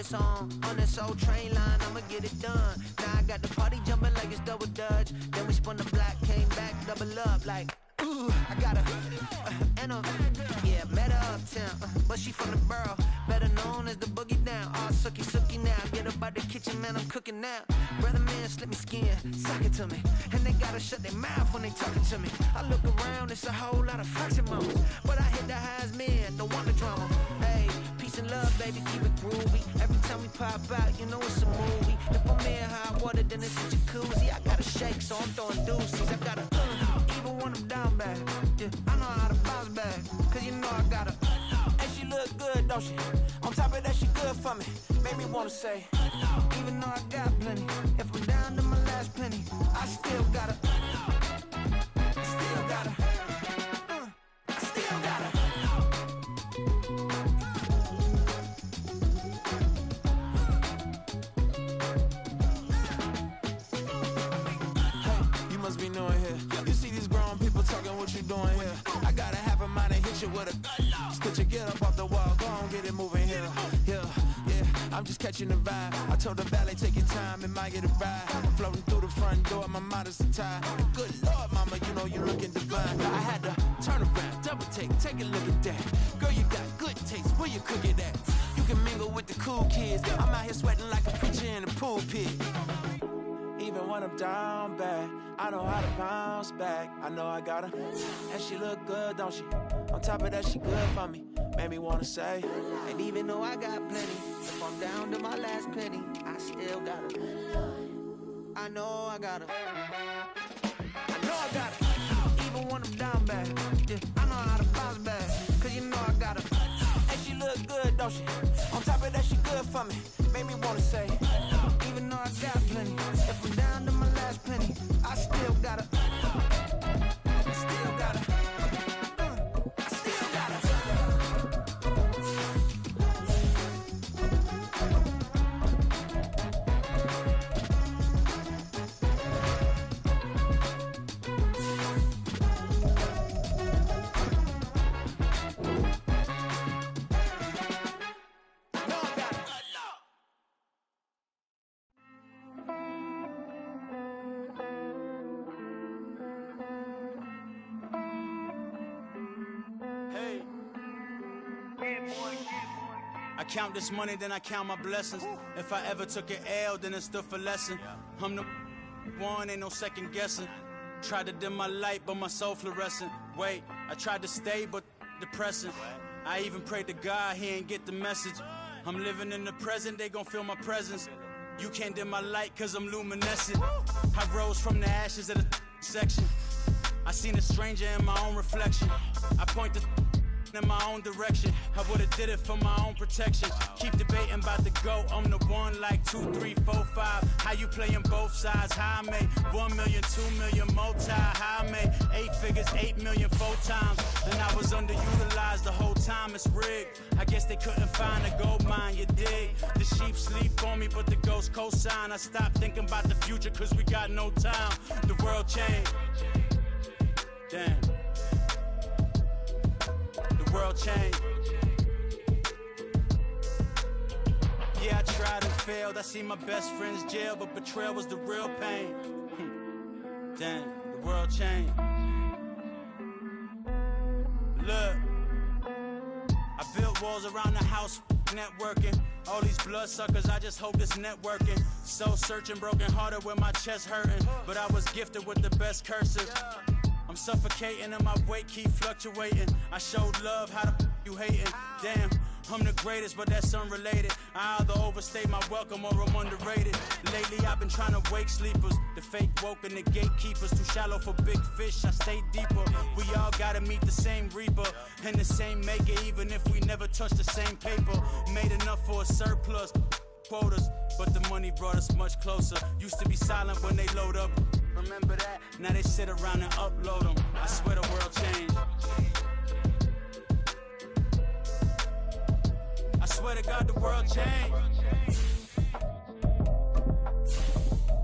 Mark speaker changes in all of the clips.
Speaker 1: it's on this old train line, I'ma get it done. Now I got the party jumping like it's double dutch. Then we spun the block, came back, double up like, ooh, I got her, and yeah, met her uptown, but she from the borough, better known as the boogie down. All sookie sookie now, get up out the kitchen, man, I'm cooking now. Brother man, slip me skin, suck it to me, and they gotta shut their mouth when they talking to me. I look around, it's a whole lot of flexing moments, but I hit the highs, man, don't want the drama. Hey, peace and love, baby, keep it groovy. Every time we pop out, you know it's a movie. If I'm in hot water, then it's a jacuzzi. I gotta shake, so I'm throwing deuces. I gotta even when I'm down bad, yeah, I know how to bounce back, cause you know I gotta and she look good, don't she? On top of that, she good for me. Made me wanna say, even though I got plenty, if I'm down to my last penny, I still gotta I still gotta I still gotta Hey, you must be new in here. You see these grown people talking, what you doing here? I gotta have a mind to hit you with a stitch you, get up off the wall, go on, get it moving here. Yeah, I'm just catching the vibe. I told the valet, take your time, it might get a ride. Floating through the front door, my mind is tied. Good Lord, mama, you know you looking divine. I had to turn around, double take a look at that. Girl, you got good taste, where you cook it at? You can mingle with the cool kids. I'm out here sweating like a preacher in a pulpit. Even when I'm down bad, I know how to bounce back. I know I got her, and she look good, don't she? On top of that, she good for me. Made me wanna say, and even though I got plenty, if I'm down to my last penny, I still got her. I know I got her. I know I got her. Even when I'm down bad, yeah, I know how to bounce back, cause you know I got her. And she look good, don't she? On top of that, she good for me. Made me wanna say, even though I got plenty, if I'm down to my last penny, I still got her. I still got her. I still got her.
Speaker 2: I count this money, then I count my blessings. If I ever took an L, then it stood for lesson. I'm the one, ain't no second guessing. Tried to dim my light, but my soul fluorescent. Wait, I tried to stay, but depressing. I even prayed to God, he ain't get the message. I'm living in the present, they gon' feel my presence. You can't dim my light, cause I'm luminescent. I rose from the ashes of the section. I seen a stranger in my own reflection. I point the in my own direction. I would've did it for my own protection. Keep debating about the GOAT. I'm the one like 2, 3, 4, 5. How you playing both sides? How I made 1 million, 2 million, multi. How I made 8 figures, 8 million 4 times. And I was underutilized the whole time. It's rigged. I guess they couldn't find a gold mine, you dig? The sheep sleep on me, but the ghost co-sign. I stopped thinking about the future, cause we got no time. The world changed. Damn. The world changed. Yeah, I tried and failed. I see my best friends jail, but betrayal was the real pain. Damn, the world changed. Look, I built walls around the house, networking. All these bloodsuckers, I just hope this networking. Soul searching, broken hearted with my chest hurting. But I was gifted with the best cursive. I'm suffocating and my weight keep fluctuating. I showed love, how the you hating? Damn, I'm the greatest, but that's unrelated. I either overstay my welcome or I'm underrated. Lately I've been trying to wake sleepers. The fake woke and the gatekeepers. Too shallow for big fish, I stay deeper. We all gotta meet the same reaper and the same maker, even if we never touch the same paper. Made enough for a surplus quotas, but the money brought us much closer. Used to be silent when they load up. Remember that? Now they sit around and upload them. I swear the world changed. I swear to God the world changed.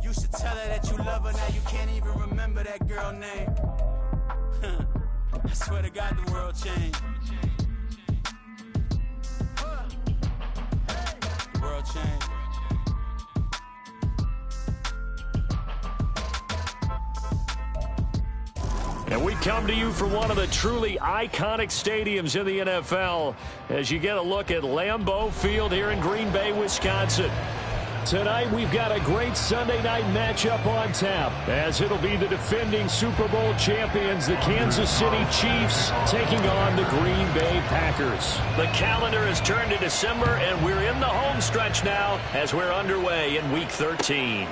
Speaker 2: Used to tell her that you love her, now you can't even remember that girl name. I swear to God the world changed. The world world change.
Speaker 3: And we come to you from one of the truly iconic stadiums in the NFL as you get a look at Lambeau Field here in Green Bay, Wisconsin. Tonight we've got a great Sunday night matchup on tap as it'll be the defending Super Bowl champions, the Kansas City Chiefs, taking on the Green Bay Packers. The calendar has turned to December and we're in the home stretch now as we're underway in Week 13.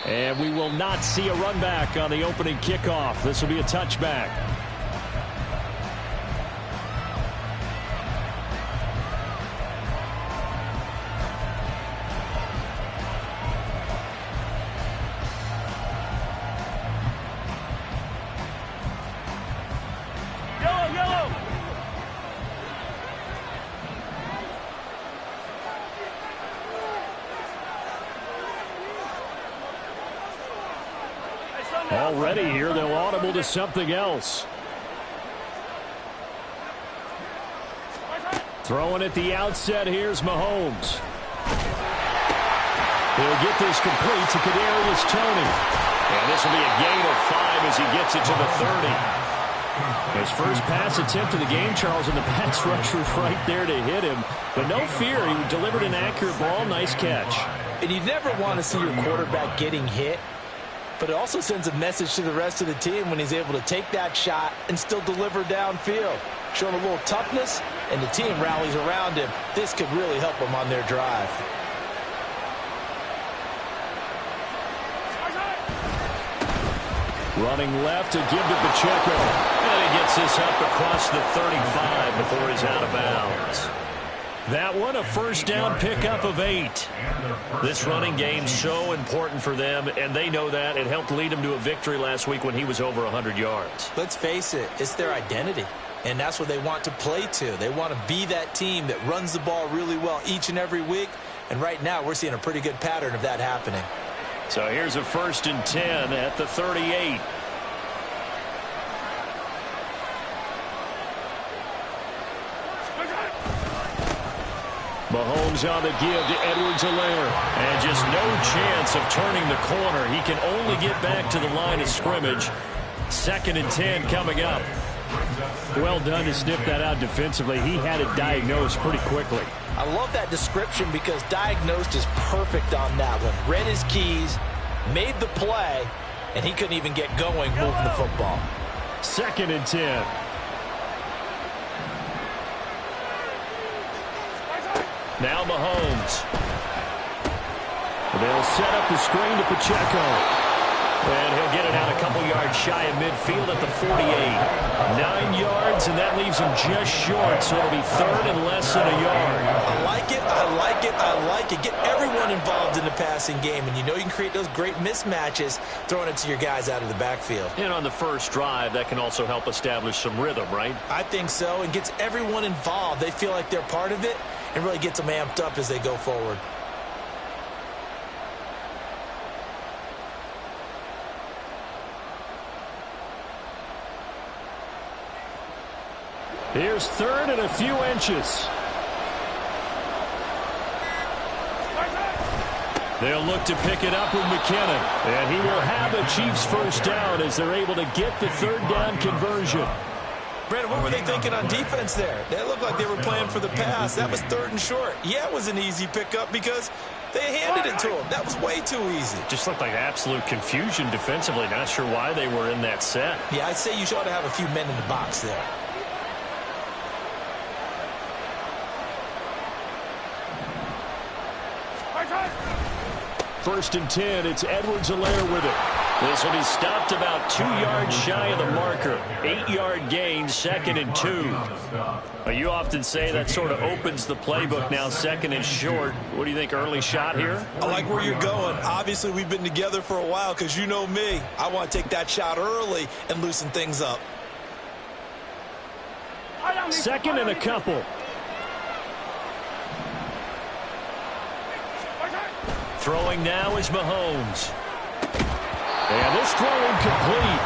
Speaker 3: And we will not see a run back on the opening kickoff. This will be a touchback. Already here, they'll audible to something else. Throwing at the outset, here's Mahomes. He'll get this complete to Kadarius Toney. And this will be a gain of 5 as he gets it to the 30. His first pass attempt of the game, Charles, and the pass rusher right there to hit him. But no fear, he delivered an accurate ball. Nice catch.
Speaker 4: And you never want to see your quarterback getting hit. But it also sends a message to the rest of the team when he's able to take that shot and still deliver downfield. Showing a little toughness, and the team rallies around him. This could really help them on their drive.
Speaker 3: Running left to give to Pacheco. And he gets this up across the 35 before he's out of bounds. That one, a first down pickup of 8. This running game's so important for them, and they know that. It helped lead them to a victory last week when he was over 100 yards.
Speaker 4: Let's face it, it's their identity, and that's what they want to play to. They want to be that team that runs the ball really well each and every week, and right now we're seeing a pretty good pattern of that happening.
Speaker 3: So here's a 1st and 10 at the 38. Mahomes on the give to Edwards-Helaire. And just no chance of turning the corner. He can only get back to the line of scrimmage. 2nd and 10 coming up. Well done to sniff that out defensively. He had it diagnosed pretty quickly.
Speaker 4: I love that description because diagnosed is perfect on that one. Read his keys, made the play, and he couldn't even get going moving the football.
Speaker 3: 2nd and 10. Now Mahomes. They'll set up the screen to Pacheco. And he'll get it out a couple yards shy of midfield at the 48. 9 yards, and that leaves him just short, so it'll be 3rd and less than a yard.
Speaker 4: I like it, I like it, I like it. Get everyone involved in the passing game, and you know you can create those great mismatches throwing it to your guys out of the backfield.
Speaker 3: And on the first drive, that can also help establish some rhythm, right?
Speaker 4: I think so, and gets everyone involved. They feel like they're part of it, and really gets them amped up as they go forward.
Speaker 3: Here's 3rd and a few inches. They'll look to pick it up with McKinnon. And he will have the Chiefs first down as they're able to get the 3rd down conversion.
Speaker 4: Brandon, what were they thinking on defense there? They looked like they were playing for the pass. That was 3rd and short. Yeah, it was an easy pickup because they handed it to him. That was way too easy.
Speaker 3: Just looked like absolute confusion defensively. Not sure why they were in that set.
Speaker 4: Yeah, I'd say you ought to have a few men in the box there.
Speaker 3: First and 10, it's Edwards-Helaire with it. This will be stopped about 2 yards shy of the marker. 8-yard gain, 2nd and 2. You often say that sort of opens the playbook now, 2nd and short. What do you think, early shot here?
Speaker 4: I like where you're going. Obviously, we've been together for a while because you know me. I want to take that shot early and loosen things up.
Speaker 3: 2nd and a couple. Throwing now is Mahomes. And this throw incomplete.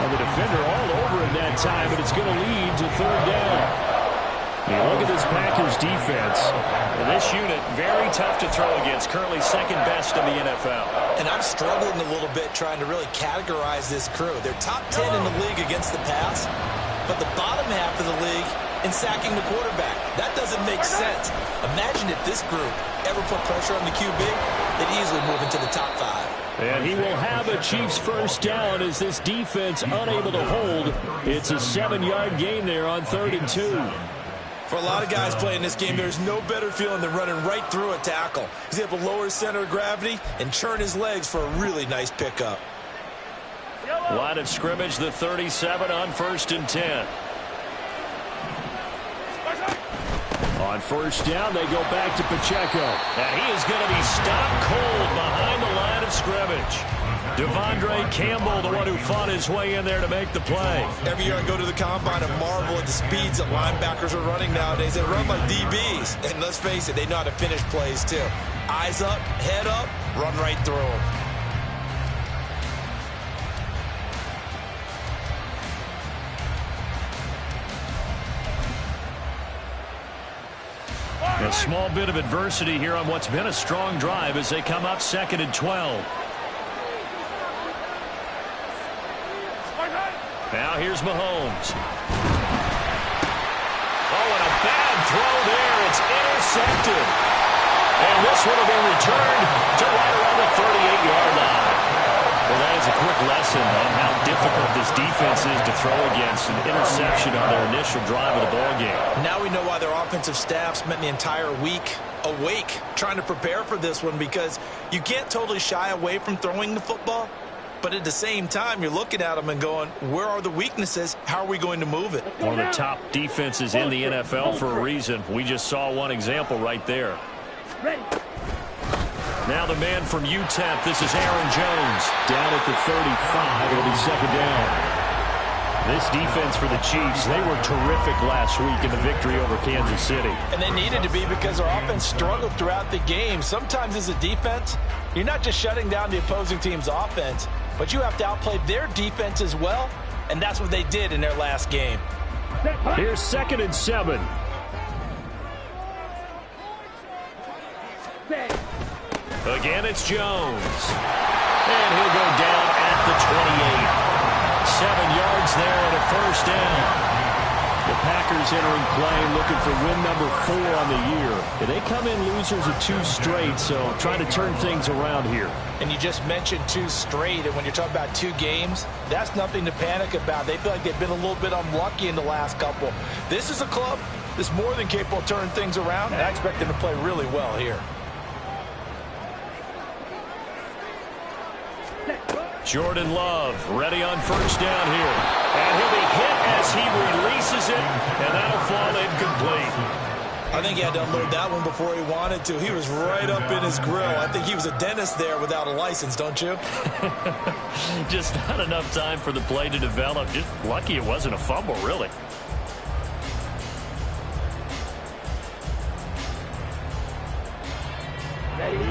Speaker 3: And the defender all over him that time, but it's going to lead to 3rd down. You look at this Packers defense. This unit, very tough to throw against. Currently second best in the NFL.
Speaker 4: And I'm struggling a little bit trying to really categorize this crew. They're top 10 in the league against the pass, but the bottom half of the league in sacking the quarterback. That doesn't make sense. Imagine if this group ever put pressure on the QB, they'd easily move into the top 5.
Speaker 3: And he will have a Chiefs first down as this defense unable to hold. It's a 7-yard gain there on 3rd and 2.
Speaker 4: For a lot of guys playing this game, there's no better feeling than running right through a tackle. He's able to lower his center of gravity and churn his legs for a really nice pickup.
Speaker 3: Line of scrimmage, the 37 on 1st and 10. On 1st down, they go back to Pacheco. And he is going to be stopped cold behind the line of scrimmage. Devondre Campbell, the one who fought his way in there to make the play.
Speaker 4: Every year I go to the combine and marvel at the speeds that linebackers are running nowadays. They run like DBs. And let's face it, they know how to finish plays too. Eyes up, head up, run right through them.
Speaker 3: A small bit of adversity here on what's been a strong drive as they come up 2nd and 12. Now here's Mahomes. Oh, and a bad throw there. It's intercepted. And this one will be returned to right around the 38-yard line. Well, that is a quick lesson on how difficult this defense is to throw against. An interception on their initial drive of the ballgame.
Speaker 4: Now we know why their offensive staff spent the entire week awake trying to prepare for this one, because you can't totally shy away from throwing the football. But at the same time, you're looking at them and going, where are the weaknesses? How are we going to move it?
Speaker 3: One of the top defenses in the NFL for a reason. We just saw one example right there. Now the man from UTEP, this is Aaron Jones. Down at the 35, it'll be 2nd down. This defense for the Chiefs, they were terrific last week in the victory over Kansas City.
Speaker 4: And they needed to be, because their offense struggled throughout the game. Sometimes as a defense, you're not just shutting down the opposing team's offense, but you have to outplay their defense as well, and that's what they did in their last game.
Speaker 3: Here's 2nd and 7. Again, it's Jones. And he'll go down at the 28. 7 yards there and a first down. The Packers entering play looking for win number 4 on the year. They come in losers of 2 straight, so trying to turn things around here.
Speaker 4: And you just mentioned 2 straight, and when you're talking about 2 games, that's nothing to panic about. They feel like they've been a little bit unlucky in the last couple. This is a club that's more than capable of turning things around, and I expect them to play really well here.
Speaker 3: Jordan Love ready on 1st down here. And he'll be hit as he releases it, and that'll fall incomplete.
Speaker 4: I think he had to unload that one before he wanted to. He was right up in his grill. I think he was a dentist there without a license, don't you?
Speaker 3: Just not enough time for the play to develop. Just lucky it wasn't a fumble, really.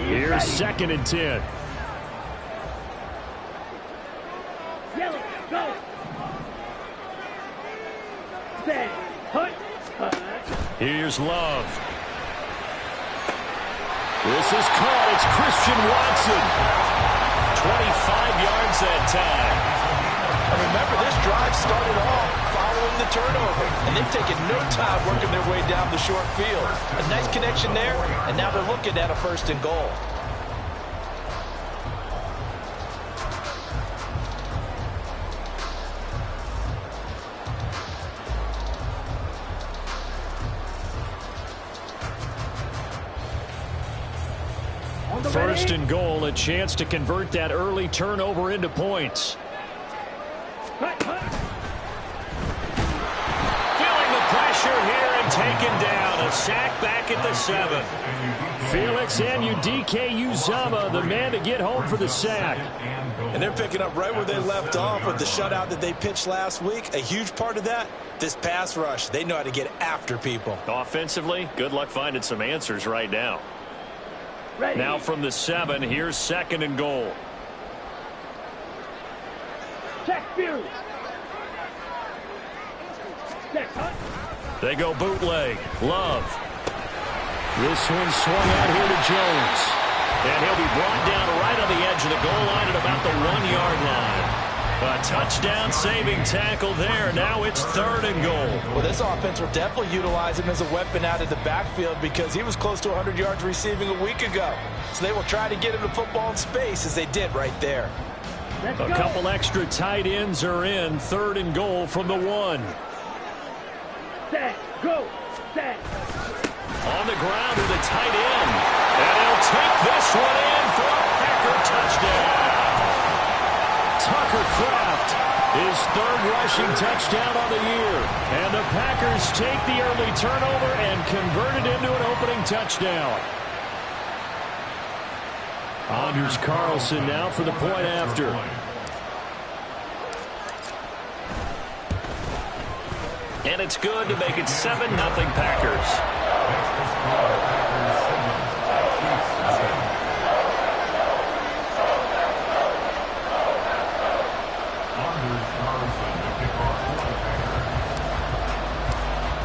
Speaker 3: Here's 2nd and 10. Here's Love. This is caught. It's Christian Watson. 25 yards that time.
Speaker 4: And remember, this drive started off following the turnover, and they've taken no time working their way down the short field. A nice connection there, and now they're looking at a 1st and goal.
Speaker 3: First and goal, a chance to convert that early turnover into points. Feeling the pressure here and taken down. A sack back at the 7. Felix Anudike-Uzomah, the man to get home for the sack.
Speaker 4: And they're picking up right where they left off with the shutout that they pitched last week. A huge part of that, this pass rush. They know how to get after people.
Speaker 3: Offensively, good luck finding some answers right now. Now from the 7, here's 2nd and goal. They go bootleg. Love. This one swung out here to Jones. And he'll be brought down right on the edge of the goal line at about the 1-yard line. A touchdown-saving tackle there. Now it's 3rd and goal.
Speaker 4: Well, this offense will definitely utilize him as a weapon out of the backfield because he was close to 100 yards receiving a week ago. So they will try to get him the football in space as they did right there.
Speaker 3: A couple extra tight ends are in. 3rd and goal from the 1.
Speaker 5: Set, go, set.
Speaker 3: On the ground with a tight end. And he'll take this one in for a Packer touchdown. Tucker Kraft, his 3rd rushing touchdown on the year. And the Packers take the early turnover and convert it into an opening touchdown. Anders Carlson now for the point after. And it's good to make it 7-0 Packers.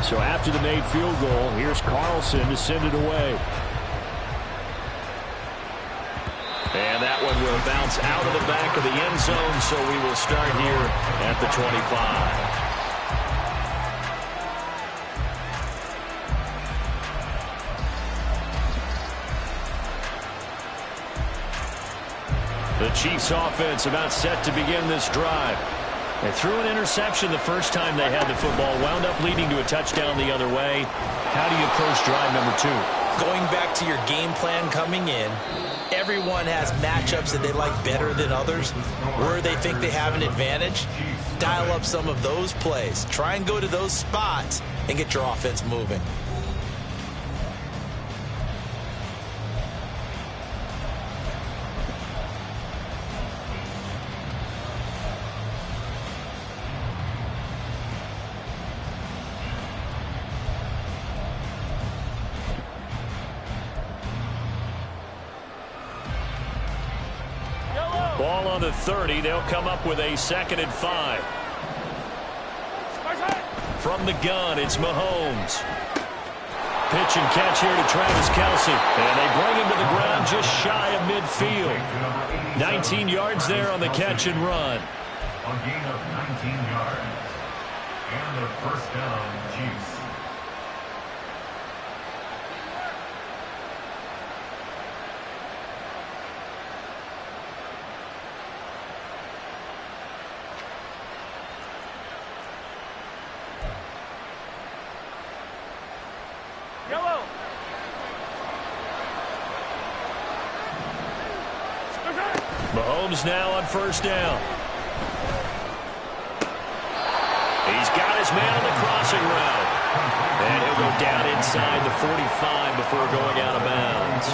Speaker 3: So after the made field goal, here's Carlson to send it away. And that one will bounce out of the back of the end zone, so we will start here at the 25. The Chiefs offense about set to begin this drive. They threw an interception the first time they had the football, wound up leading to a touchdown the other way. How do you approach drive number 2?
Speaker 4: Going back to your game plan coming in, everyone has matchups that they like better than others. Where they think they have an advantage, dial up some of those plays. Try and go to those spots and get your offense moving.
Speaker 3: Ball on the 30. They'll come up with a 2nd and 5. From the gun, it's Mahomes. Pitch and catch here to Travis Kelce. And they bring him to the ground just shy of midfield. 19 yards there on the catch and run.
Speaker 6: A gain of 19 yards. And the 1st down, Chiefs.
Speaker 3: Mahomes now on 1st down. He's got his man on the crossing route. And he'll go down inside the 45 before going out of bounds.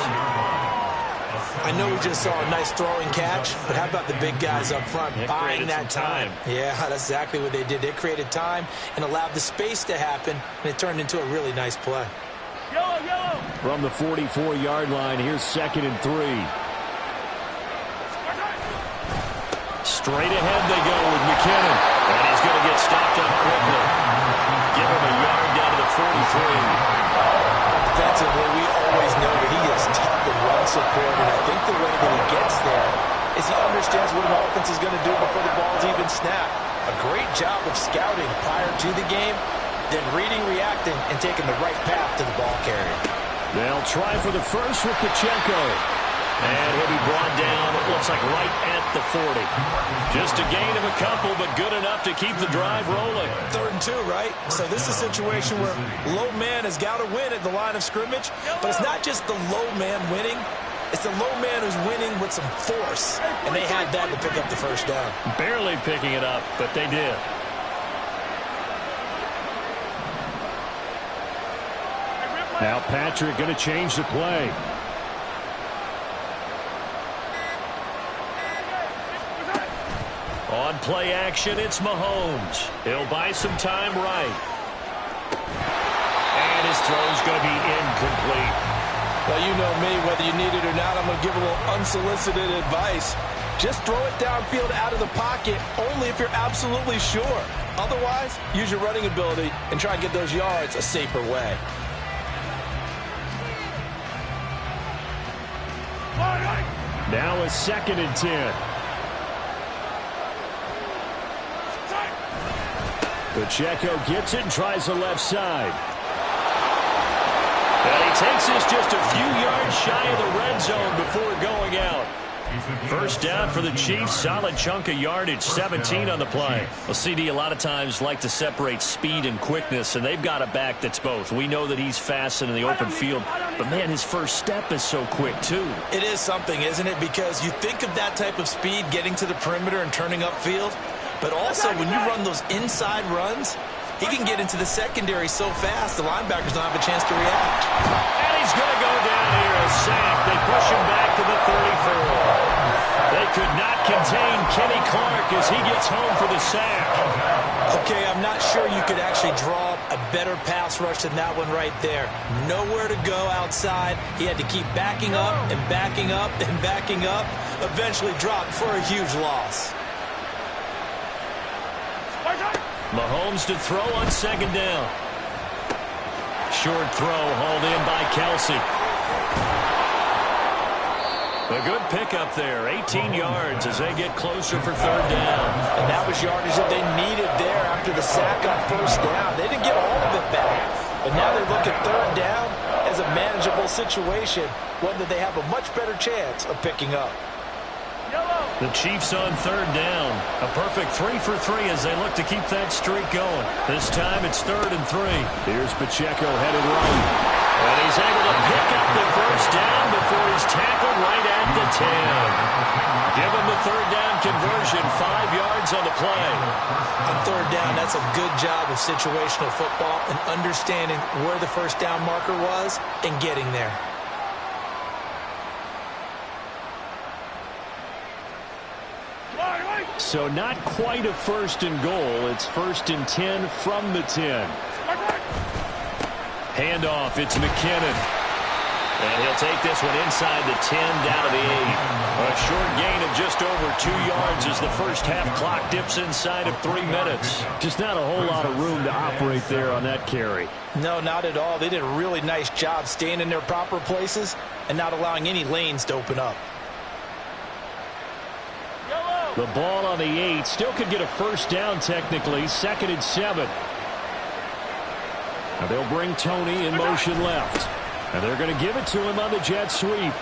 Speaker 4: I know we just saw a nice throwing catch, but how about the big guys up front buying that time? Yeah, that's exactly what they did. They created time and allowed the space to happen, and it turned into a really nice play.
Speaker 3: From the 44-yard line, here's 2nd and 3. Straight ahead they go with McKinnon. And he's going to get stopped up quickly. Give him a yard down to the 43.
Speaker 4: Defensively, we always know that he is tough and run support, and I think the way that he gets there is he understands what an offense is going to do before the ball's even snapped. A great job of scouting prior to the game, then reading, reacting, and taking the right path to the ball carrier.
Speaker 3: They'll try for the first with Pacheco. And he'll be brought down, it looks like right at the 40. Just a gain of a couple, but good enough to keep the drive rolling.
Speaker 4: 3rd and 2, right? So this is a situation where low man has got to win at the line of scrimmage. But it's not just the low man winning. It's the low man who's winning with some force. And they had that to pick up the 1st down.
Speaker 3: Barely picking it up, but they did. Now Patrick going to change the play. On play action, it's Mahomes. He'll buy some time right. And his throw's going to be incomplete.
Speaker 4: Well, you know me, whether you need it or not, I'm going to give a little unsolicited advice. Just throw it downfield out of the pocket only if you're absolutely sure. Otherwise, use your running ability and try and get those yards a safer way.
Speaker 3: Now a 2nd and 10. Pacheco gets it and tries the left side. And he takes this just a few yards shy of the red zone before going out. First down for the Chiefs. Solid chunk of yardage, 17 on the play. Well, CD, a lot of times like to separate speed and quickness, and they've got a back that's both. We know that he's fast and in the open field, but, man, his first step is so quick, too.
Speaker 4: It is something, isn't it? Because you think of that type of speed getting to the perimeter and turning upfield, but also when you run those inside runs, he can get into the secondary so fast the linebackers don't have a chance to react.
Speaker 3: And he's going to go down here, a sack. They push him back to the 34. They could not contain Kenny Clark as he gets home for the sack.
Speaker 4: Okay, I'm not sure you could actually draw a better pass rush than that one right there. Nowhere to go outside. He had to keep backing up and backing up and backing up. Eventually dropped for a huge loss.
Speaker 3: Mahomes to throw on 2nd down. Short throw hauled in by Kelsey. A good pickup there, 18 yards as they get closer for 3rd down.
Speaker 4: And that was yardage that they needed there after the sack on 1st down. They didn't get all of it back. But now they look at 3rd down as a manageable situation, one that they have a much better chance of picking up.
Speaker 3: The Chiefs on 3rd down. A perfect 3 for 3 as they look to keep that streak going. This time it's 3rd and 3. Here's Pacheco headed right. And he's able to pick up the 1st down before he's tackled right at the 10. Give him the 3rd down conversion, 5 yards on the play.
Speaker 4: On 3rd down, that's a good job of situational football and understanding where the 1st down marker was and getting there.
Speaker 3: So not quite a 1st and goal. It's 1st and 10 from the 10. Handoff, it's McKinnon. And he'll take this one inside the 10, down to the 8. A short gain of just over 2 yards as the first half clock dips inside of 3 minutes. Just not a whole lot of room to operate there on that carry.
Speaker 4: No, not at all. They did a really nice job staying in their proper places and not allowing any lanes to open up.
Speaker 3: The ball on the 8. Still could get a 1st down technically. 2nd and 7. Now they'll bring Tony in motion left. And they're going to give it to him on the jet sweep.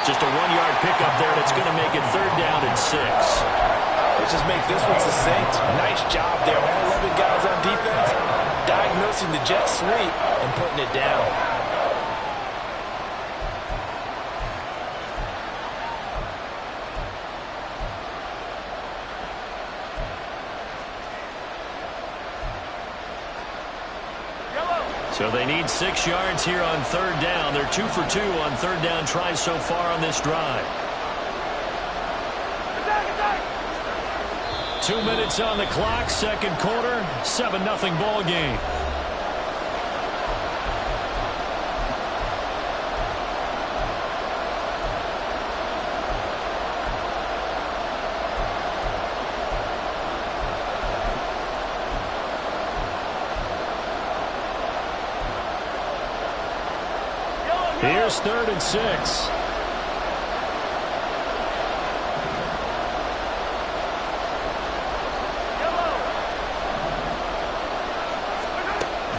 Speaker 3: Just a 1-yard pickup there, and it's going to make it 3rd down and 6.
Speaker 4: Let's just make this one succinct. Nice job there. All 11 guys on defense diagnosing the jet sweep and putting it down.
Speaker 3: So they need 6 yards here on 3rd down. They're 2 for 2 on 3rd down tries so far on this drive. 2 minutes on the clock, 2nd quarter, 7-0 ball game. Here's 3rd and 6.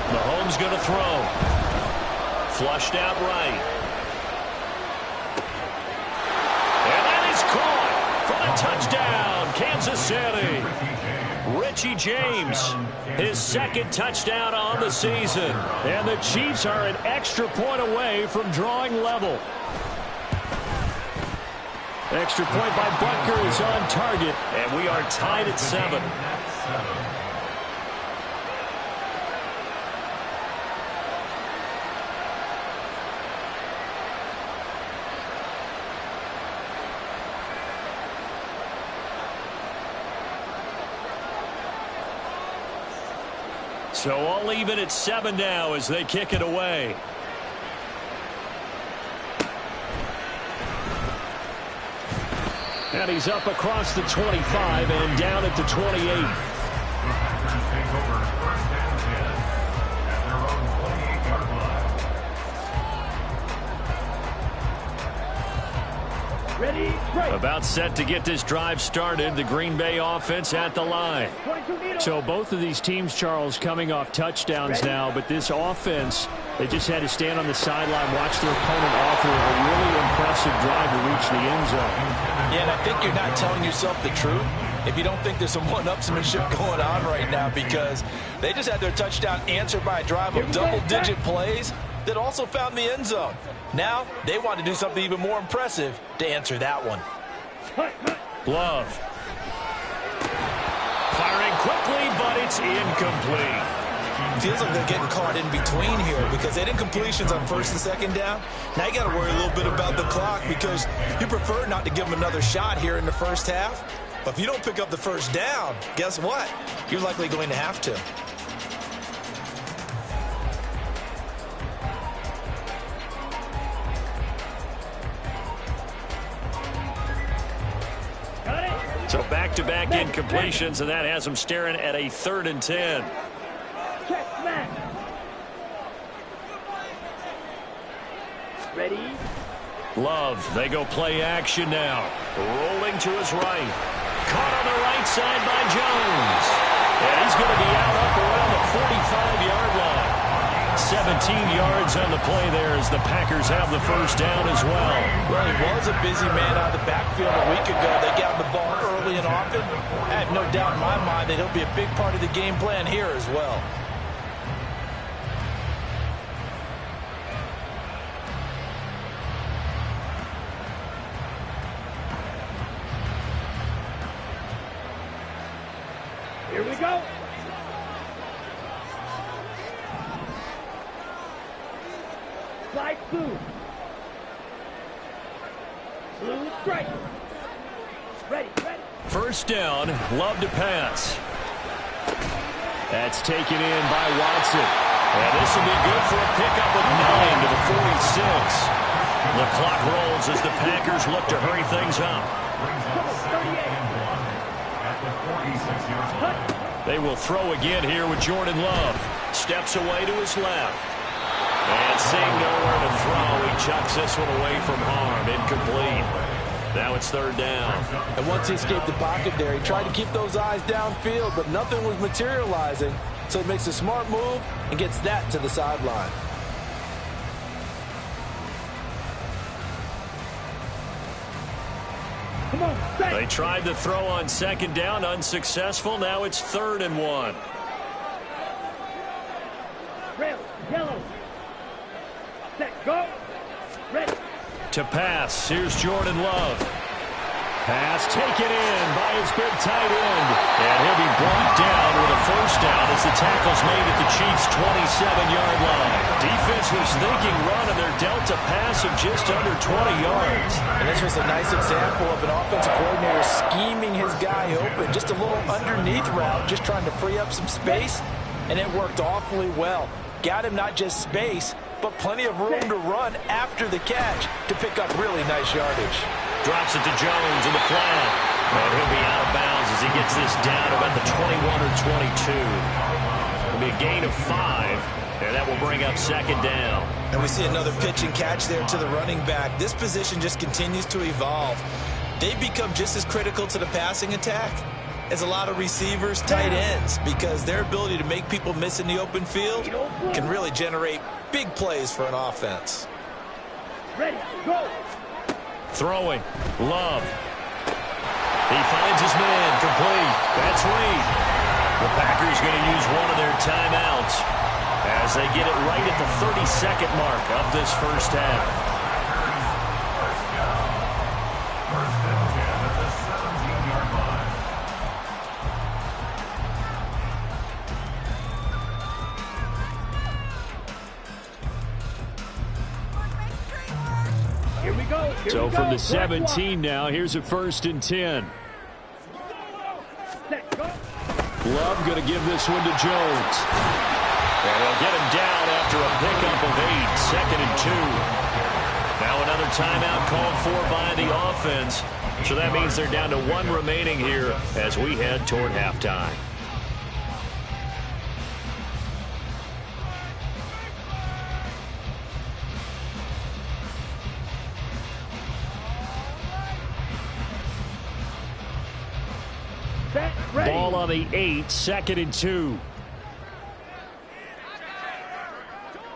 Speaker 3: Mahomes going to throw. Flushed out right. And that is caught for the touchdown, Kansas City. Richie James, his 2nd touchdown on the season. And the Chiefs are an extra point away from drawing level. Extra point by Butker is on target, and we are tied at 7. So all even at 7 now as they kick it away. And he's up across the 25 and down at the 28.
Speaker 6: The Packers take over first and 10 at their own 28-yard line.
Speaker 5: Ready, break.
Speaker 3: About set to get this drive started. The Green Bay offense at the line.
Speaker 5: 22 meters.
Speaker 3: So both of these teams, Charles, coming off touchdowns now, but this offense, they just had to stand on the sideline, watch their opponent offer a really impressive drive to reach the end zone.
Speaker 4: Yeah, and I think you're not telling yourself the truth if you don't think there's some one-upsmanship going on right now, because they just had their touchdown answered by a drive of double-digit plays that also found the end zone. Now they want to do something even more impressive to answer that one.
Speaker 3: Love. Firing quickly, but it's incomplete.
Speaker 4: Feels like they're getting caught in between here because they had incompletions on first and second down. Now you got to worry a little bit about the clock because you prefer not to give them another shot here in the first half. But if you don't pick up the first down, guess what? You're likely going to have to.
Speaker 3: So back-to-back incompletions, and that has them staring at a 3rd and 10.
Speaker 5: Check, smack. Ready.
Speaker 3: Love, they go play action now. Rolling to his right. Caught on the right side by Jones. And he's going to be out up around the 45-yard line. 17 yards on the play there as the Packers have the first down as well.
Speaker 4: Well, he was a busy man out of the backfield a week ago. They got the ball early and often. I have no doubt in my mind that he'll be a big part of the game plan here as well.
Speaker 5: Here we go. Slide through. Blue strike. Ready, ready.
Speaker 3: First down, Love to pass. That's taken in by Watson. And this will be good for a pickup of 9 to the 46. The clock rolls as the Packers look to hurry things up. They will throw again here with Jordan Love. Steps away to his left. And seeing nowhere to throw, he chucks this one away from harm. Incomplete. Now it's 3rd down.
Speaker 4: And once he escaped the pocket there, he tried to keep those eyes downfield, but nothing was materializing. So he makes a smart move and gets that to the sideline.
Speaker 5: Come on, stay.
Speaker 3: They tried to throw on 2nd down, unsuccessful. Now it's 3rd and 1.
Speaker 5: Red, yellow. Set, go. Ready.
Speaker 3: To pass, here's Jordan Love. Pass taken in by his big tight end. And he'll be brought down with a first down as the tackle's made at the Chiefs' 27-yard line. Defense was thinking run, and they're dealt a pass of just under 20 yards.
Speaker 4: And this was a nice example of an offensive coordinator scheming his guy open. Just a little underneath route, just trying to free up some space, and it worked awfully well. Got him not just space, but plenty of room to run after the catch to pick up really nice yardage.
Speaker 3: Drops it to Jones in the flat. And he'll be out of bounds as he gets this down about the 21 or 22. It'll be a gain of 5, and that will bring up 2nd down.
Speaker 4: And we see another pitch and catch there to the running back. This position just continues to evolve. They become just as critical to the passing attack as a lot of receivers, tight ends, because their ability to make people miss in the open field can really generate big plays for an offense.
Speaker 5: Ready, go.
Speaker 3: Throwing. Love. He finds his man. Complete. That's Reed. The Packers going to use one of their timeouts as they get it right at the 30-second mark of this first half.
Speaker 6: First and 10 at the 17-yard line.
Speaker 5: Here we go. Here
Speaker 3: So
Speaker 5: we
Speaker 3: from
Speaker 5: go.
Speaker 3: the 17 now, here's a 1st and 10.
Speaker 5: Set, go.
Speaker 3: Love going to give this one to Jones. And they'll get him down after a pickup of 8. 2nd and 2. Now another timeout called for by the offense. So that means they're down to 1 remaining here as we head toward halftime. Ball on the 8, 2nd and 2.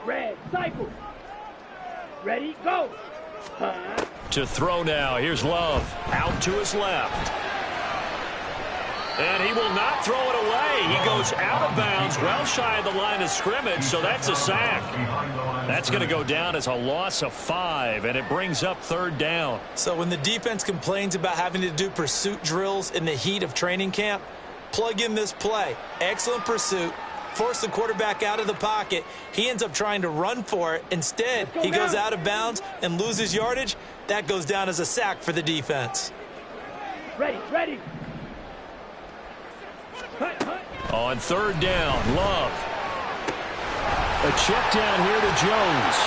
Speaker 5: Red, cycle. Ready, go.
Speaker 3: To throw now. Here's Love. Out to his left. And he will not throw it away. He goes out of bounds, well shy of the line of scrimmage, so that's a sack. That's going to go down as a loss of 5, and it brings up 3rd down.
Speaker 4: So when the defense complains about having to do pursuit drills in the heat of training camp, plug in this play. Excellent pursuit. Force the quarterback out of the pocket. He ends up trying to run for it. Instead, he goes out of bounds and loses yardage. That goes down as a sack for the defense.
Speaker 5: Ready.
Speaker 3: On 3rd down, Love. A check down here to Jones.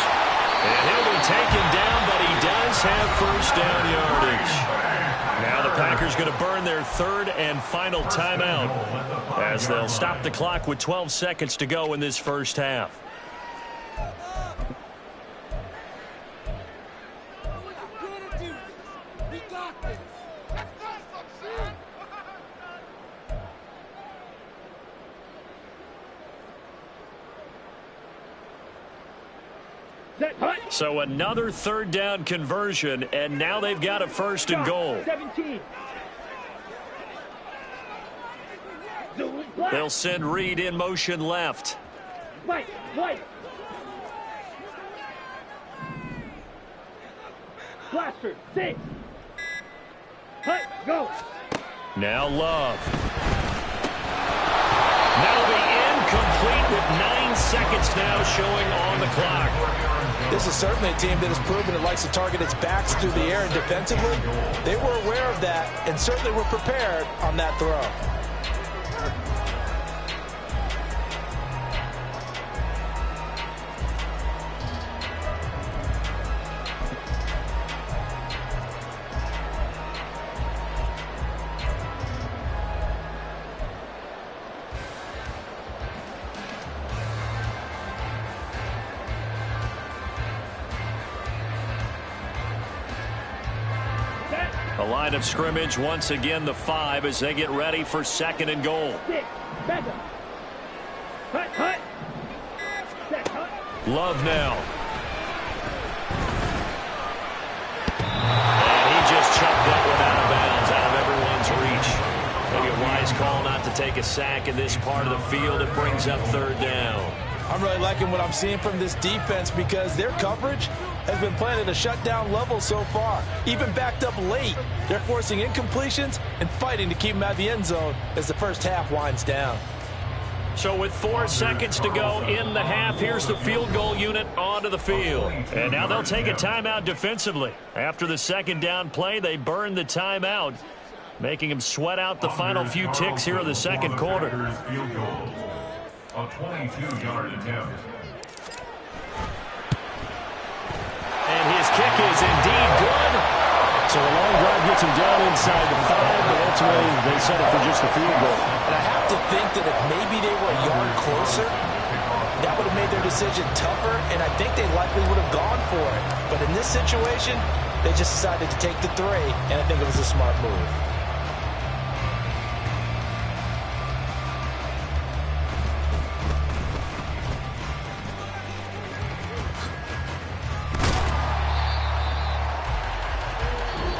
Speaker 3: And he'll be taken down, but he does have 1st down yardage. Now the Packers going to burn their 3rd and final timeout as they'll stop the clock with 12 seconds to go in this first half. So another 3rd down conversion, and now they've got a 1st and goal.
Speaker 5: 17.
Speaker 3: They'll send Reed in motion left.
Speaker 5: White. Blaster, 6. Go.
Speaker 3: Now Love. That'll be incomplete with 9 seconds now showing on the clock.
Speaker 4: This is certainly a team that has proven it likes to target its backs through the air and defensively. They were aware of that and certainly were prepared on that throw.
Speaker 3: A line of scrimmage once again the 5 as they get ready for 2nd and goal.
Speaker 5: 6. Back up. Hut. Set, hut.
Speaker 3: Love now. And he just chucked that one out of bounds, out of everyone's reach. Maybe a wise call not to take a sack in this part of the field. It brings up 3rd down.
Speaker 4: I'm really liking what I'm seeing from this defense because their coverage has been playing at a shutdown level so far. Even backed up late, they're forcing incompletions and fighting to keep them out of the end zone as the first half winds down.
Speaker 3: So with 4 seconds to go in the half, here's the field goal unit onto the field. And now they'll take a timeout defensively. After the 2nd down play, they burn the timeout, making them sweat out the final few ticks here in the 2nd quarter.
Speaker 6: A 22-yard attempt.
Speaker 3: And his kick is indeed good.
Speaker 7: So a long drive gets him down inside the 5, but ultimately they settle for just a field goal.
Speaker 4: And I have to think that if maybe they were a yard closer, that would have made their decision tougher, and I think they likely would have gone for it. But in this situation, they just decided to take the 3, and I think it was a smart move.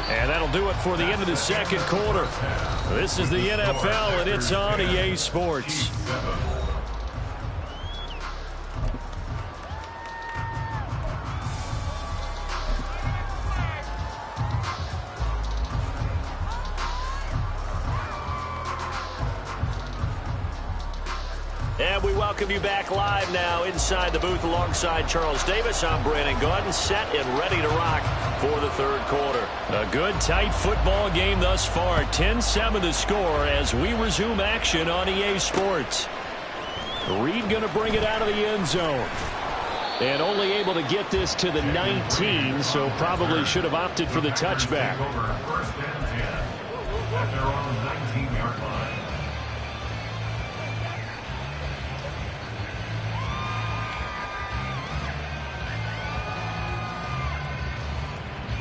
Speaker 3: And that'll do it for the end of the 2nd quarter. This is the NFL, and it's on EA Sports. And we welcome you back live now inside the booth alongside Charles Davis. I'm Brandon Gaudin, set and ready to rock for the 3rd quarter. A good, tight football game thus far. 10-7 the score as we resume action on EA Sports. Reed going to bring it out of the end zone. And only able to get this to the 19, so probably should have opted for the touchback.
Speaker 6: Over first and 10 at their own 19-yard line.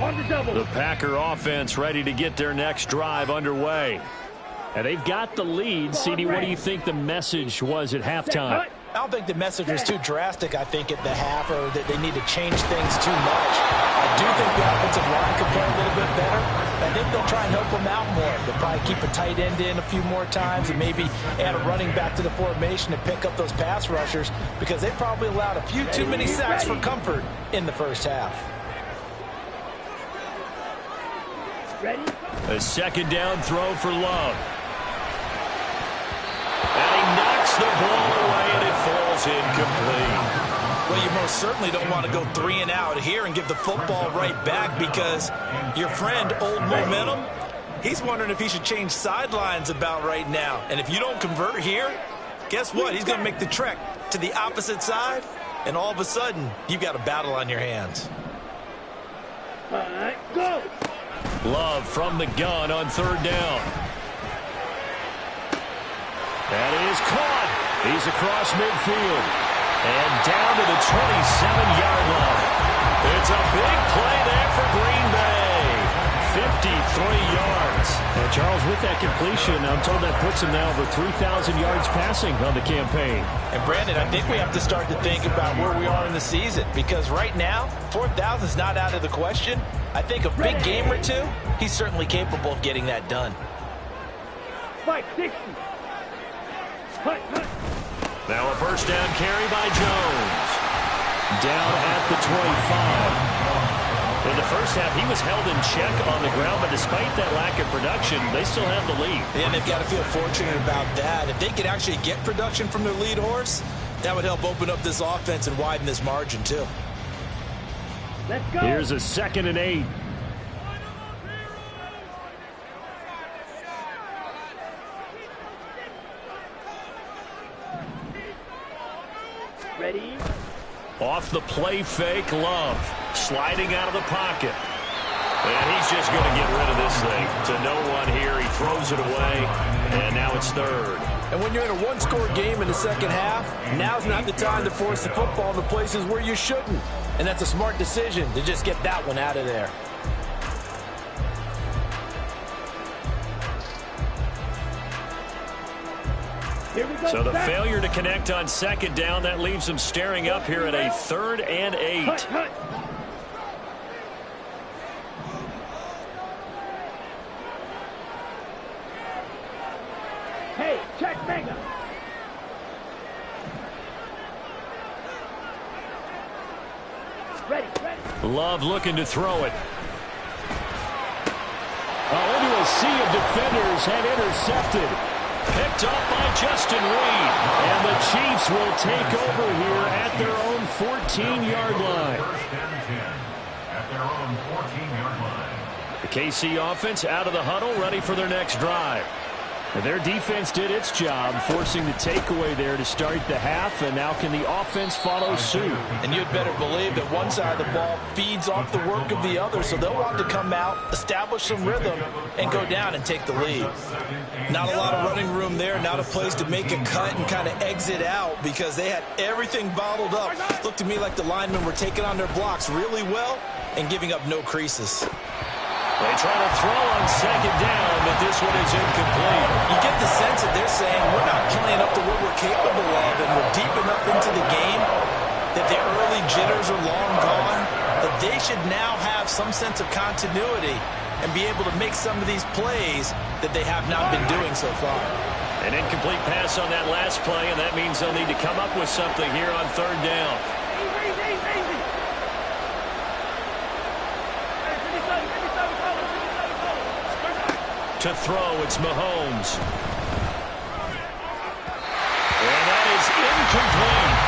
Speaker 5: On the double.
Speaker 3: The Packer offense ready to get their next drive underway. And they've got the lead. CD, what do you think the message was at halftime?
Speaker 4: I don't think the message was too drastic, I think, at the half, or that they need to change things too much. I do think the offensive line could play a little bit better. I think they'll try and help them out more. They'll probably keep a tight end in a few more times and maybe add a running back to the formation to pick up those pass rushers, because they probably allowed a few too many sacks for comfort in the first half.
Speaker 5: Ready?
Speaker 3: A second down throw for Love. And he knocks the ball away, and it falls incomplete.
Speaker 4: Well, you most certainly don't want to go 3 and out here and give the football right back, because your friend, Old Momentum, he's wondering if he should change sidelines about right now. And if you don't convert here, guess what? He's going to make the trek to the opposite side, and all of a sudden, you've got a battle on your hands.
Speaker 5: All right, go.
Speaker 3: Love from the gun on third down. That is caught. He's across midfield. And down to the 27-yard line. It's a big play there for Green Bay. 53 yards.
Speaker 7: And Charles, with that completion, I'm told that puts him now over 3,000 yards passing on the campaign.
Speaker 4: And Brandon, I think we have to start to think about where we are in the season, because right now, 4,000 is not out of the question. I think a big game or two, he's certainly capable of getting that done.
Speaker 5: Fight 60. Hut.
Speaker 3: Now a first down carry by Jones. Down at the 25. In the first half, he was held in check on the ground, but despite that lack of production, they still have the lead.
Speaker 4: And they've got to feel fortunate about that. If they could actually get production from their lead horse, that would help open up this offense and widen this margin too.
Speaker 5: Let's go.
Speaker 3: Here's a 2nd and 8.
Speaker 5: Ready?
Speaker 3: Off the play fake, Love. Sliding out of the pocket. And he's just going to get rid of this thing. To no one here. He throws it away. And now it's third.
Speaker 4: And when you're in a one-score game in the second half, now's not the time to force the football in the places where you shouldn't. And that's a smart decision to just get that one out of there.
Speaker 5: Here we go.
Speaker 3: So the
Speaker 5: Back.
Speaker 3: failure to connect on second down, that leaves them staring up here at a 3rd and 8.
Speaker 5: Hut. Hey, check mega. Ready.
Speaker 3: Love looking to throw it. Into a sea of defenders and intercepted. Picked up by Justin Reed. And the Chiefs will take over here at their own 14-yard line.
Speaker 6: First and 10 at their own 14-yard line.
Speaker 3: The KC offense out of the huddle, ready for their next drive. And their defense did its job, forcing the takeaway there to start the half, and now can the offense follow suit?
Speaker 4: And you'd better believe that one side of the ball feeds off the work of the other, so they'll want to come out, establish some rhythm, and go down and take the lead. Not a lot of running room there, not a place to make a cut and kind of exit out, because they had everything bottled up. Looked to me like the linemen were taking on their blocks really well and giving up no creases.
Speaker 3: They try to throw on second down, but this one is incomplete.
Speaker 4: You get the sense that they're saying we're not playing up to what we're capable of, and we're deep enough into the game that the early jitters are long gone, that they should now have some sense of continuity and be able to make some of these plays that they have not been doing so far.
Speaker 3: An incomplete pass on that last play, and that means they'll need to come up with something here on third down.
Speaker 5: Easy.
Speaker 3: To throw, it's Mahomes. And that is incomplete.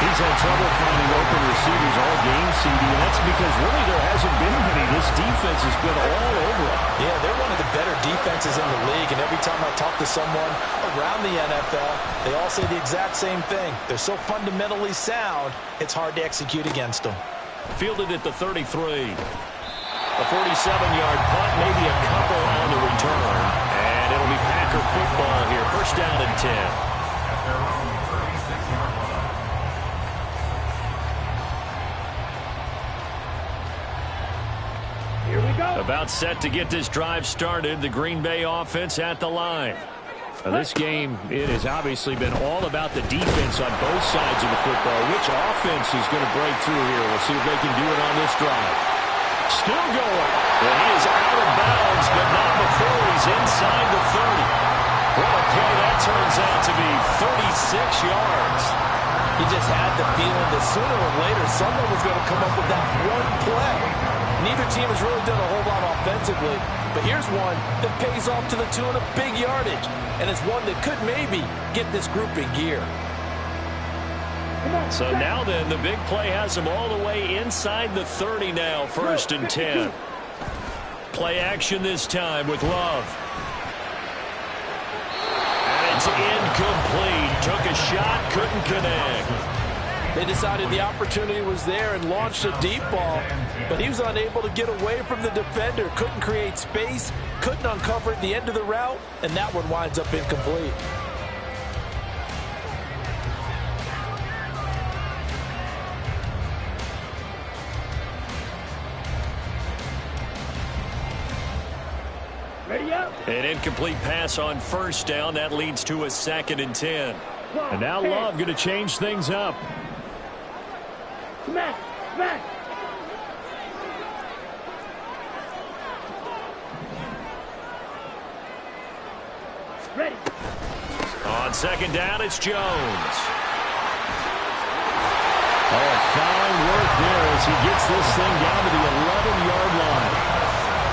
Speaker 3: He's had trouble finding open receivers all game, CD, and that's because really there hasn't been many. This defense has been all over him.
Speaker 4: Yeah, they're one of the better defenses in the league, and every time I talk to someone around the NFL, they all say the exact same thing. They're so fundamentally sound, it's hard to execute against them.
Speaker 3: Fielded at the 33. A 47-yard punt, maybe a couple on the return. And it'll be Packer football here. First down and 10.
Speaker 6: At their own 36-yard line.
Speaker 5: Here we go.
Speaker 3: About set to get this drive started. The Green Bay offense at the line. Now, this game, it has obviously been all about the defense on both sides of the football. Which offense is going to break through here? We'll see if they can do it on this drive. Still going. And he is out of bounds, but not before he's inside the 30. What a play that turns out to be. 36 yards.
Speaker 4: He just had the feeling that sooner or later someone was going to come up with that one play. Neither team has really done a whole lot offensively, but here's one that pays off to the tune of big yardage, and it's one that could maybe get this group in gear.
Speaker 3: So now then, the big play has him all the way inside the 30 now, first and 10. Play action this time with Love. And it's incomplete. Took a shot, couldn't connect.
Speaker 4: They decided the opportunity was there and launched a deep ball, but he was unable to get away from the defender, couldn't create space, couldn't uncover at the end of the route, and that one winds up incomplete.
Speaker 5: Ready up.
Speaker 3: An incomplete pass on first down. That leads to a second and 10. And now Love going to change things up.
Speaker 5: Smash. Smash. Ready.
Speaker 3: On second down, it's Jones.
Speaker 7: Oh, fine work there as he gets this thing down to the 11-yard line.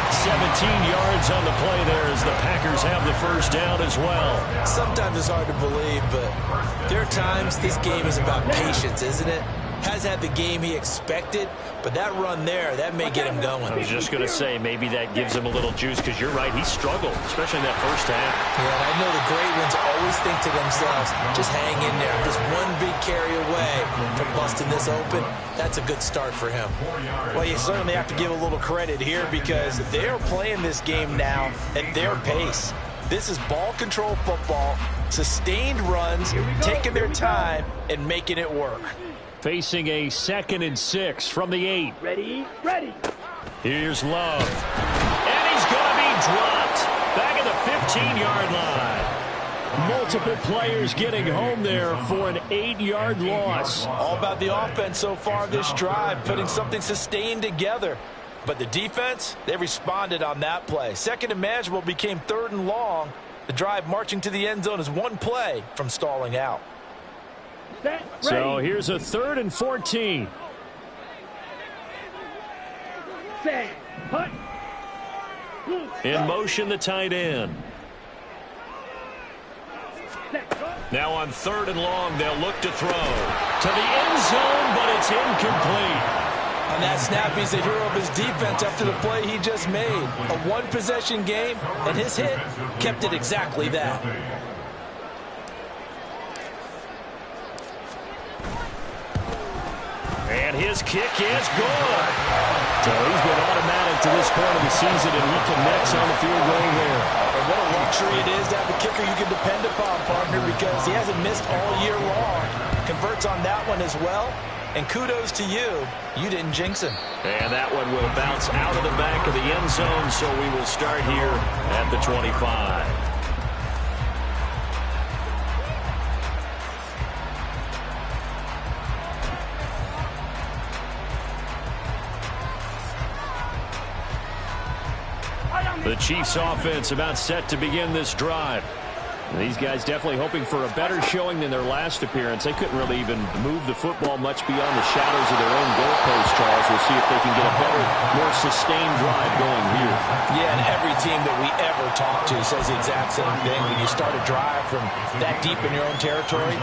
Speaker 3: 17 yards on the play there as the Packers have the first down as well.
Speaker 4: Sometimes it's hard to believe, but there are times this game is about patience, isn't it? Has had the game he expected, but that run there, that may get him going.
Speaker 3: I was just going to say, maybe that gives him a little juice, because you're right, he struggled, especially in that first half.
Speaker 4: Yeah, and I know the great ones always think to themselves, just hang in there. Just one big carry away from busting this open. That's a good start for him.
Speaker 8: Well, you certainly have to give a little credit here because they're playing this game now at their pace. This is ball control football, sustained runs, taking their time and making it work.
Speaker 3: Facing a second and 6 from the 8.
Speaker 5: Ready. Ready.
Speaker 3: Here's Love. And he's going to be dropped back at the 15-yard line. Multiple players getting home there for an 8-yard loss.
Speaker 4: All about the offense so far this drive, putting something sustained together. But the defense, they responded on that play. Second and manageable became third and long. The drive marching to the end zone is one play from stalling out.
Speaker 5: Set. Ready.
Speaker 3: So here's a 3rd and 14.
Speaker 5: Set. Hut.
Speaker 3: In motion, the tight end.
Speaker 5: Set. Go.
Speaker 3: Now on 3rd and long, they'll look to throw to the end zone, but it's incomplete.
Speaker 4: On that snap, he's the hero of his defense after the play he just made. A one-possession game, and his hit kept it exactly that.
Speaker 3: And his kick is good.
Speaker 7: So he's been automatic to this point of the season, and he connects on the field goal there.
Speaker 4: And what a luxury it is to have a kicker you can depend upon, partner, because he hasn't missed all year long. Converts on that one as well. And kudos to you. You didn't jinx him.
Speaker 3: And that one will bounce out of the back of the end zone, so we will start here at the 25. The Chiefs offense about set to begin this drive. These guys definitely hoping for a better showing than their last appearance. They couldn't really even move the football much beyond the shadows of their own goalpost, Charles. We'll see if they can get a better, more sustained drive going here.
Speaker 4: Yeah, and every team that we ever talk to says the exact same thing. When you start a drive from that deep in your own territory,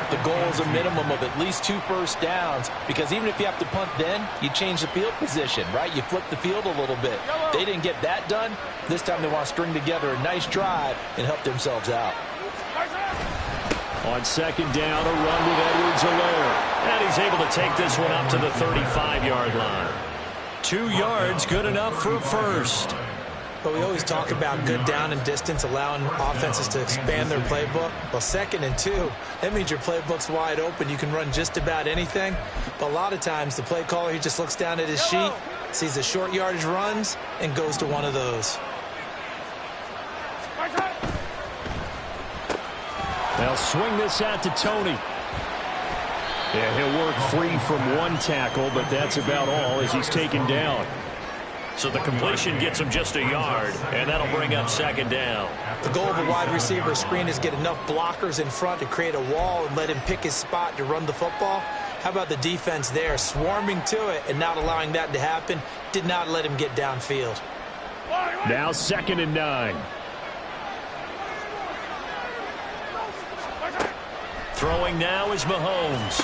Speaker 4: the goal is a minimum of at least 2 first downs, because even if you have to punt then, you change the field position, right? You flip the field a little bit. They didn't get that done. This time they want to string together a nice drive and help themselves out.
Speaker 3: On second down, a run with Edwards-Helaire. And he's able to take this one up to the 35-yard line. 2 yards, good enough for a first.
Speaker 9: But we always talk about good down and distance, allowing offenses to expand their playbook. Well, 2nd and 2, that means your playbook's wide open. You can run just about anything. But a lot of times, the play caller, he just looks down at his sheet, sees the short yardage runs, and goes to one of those.
Speaker 3: They'll swing this out to Tony. Yeah, he'll work free from 1 tackle, but that's about all as he's taken down. So the completion gets him just a yard, and that'll bring up 2nd down.
Speaker 9: The goal of a wide receiver screen is get enough blockers in front to create a wall and let him pick his spot to run the football. How about the defense there, swarming to it and not allowing that to happen? Did not let him get downfield.
Speaker 3: Now 2nd and 9. Throwing now is Mahomes.